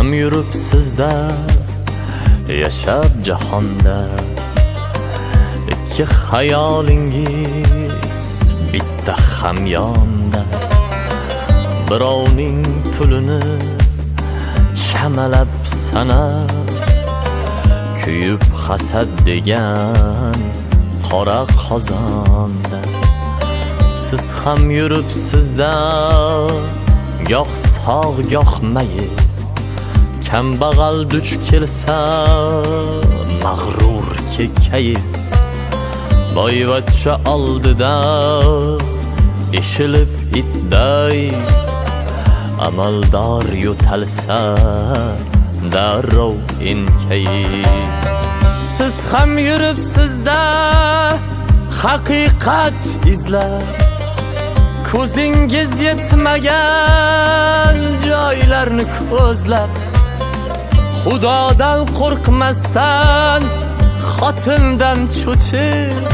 ham yuribsizda, yashab jahonda. Ikki xayolingiz bitta hamyonda. Birovning pulini chamalab sanab, kuyib hasad degan qora qozonda. Siz ham yuribsizda, goh sog' goh mayib. Kambag'al duch kelsa mag'rur kekkayib. Boyvachcha oldida eshilib itday, amaldor yo'talsa darrov enkayib. Siz ham yuribsizda, haqiqat izlab, ko'zingiz yetmagan joylarni ko'zlab. Xudodan qo'rqmasdan, xotindan cho'chib,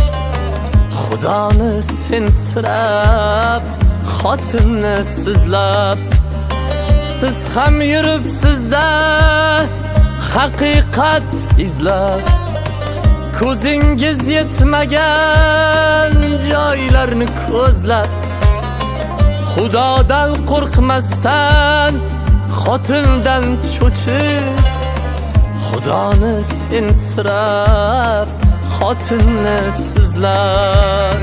Xudoni sensirab, xotinni sizlab. Siz ham yuribsizda, haqiqat izlab, ko'zingiz yetmagan joylarni ko'zlab. Xudodan qo'rqmasdan, xotindan cho'chib, Xudoni sensirab, xotinni sizlar.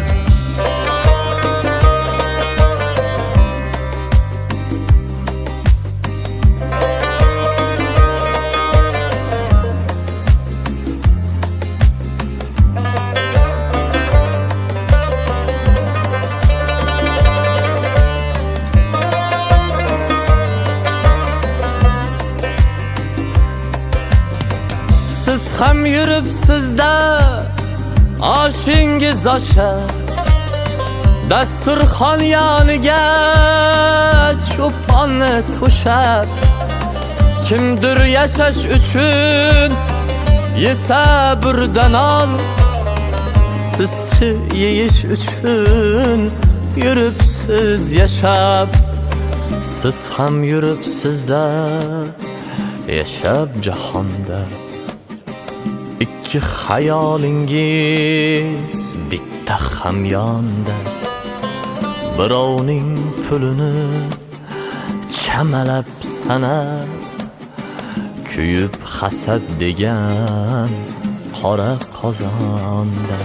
Siz ham yuribsizda, oshingiz oshar, dasturxon yoniga cho'ponni to'shab. Kimdir yashash uchun yesa burda non, sizchi yeyish uchun yuribsiz yashab. Siz ham yuribsizda, yashab jahonda. Ikki xayolingiz bitta hamyonda. Birovning pulini chamalab sanab, kuyib hasad degan qora qozonda.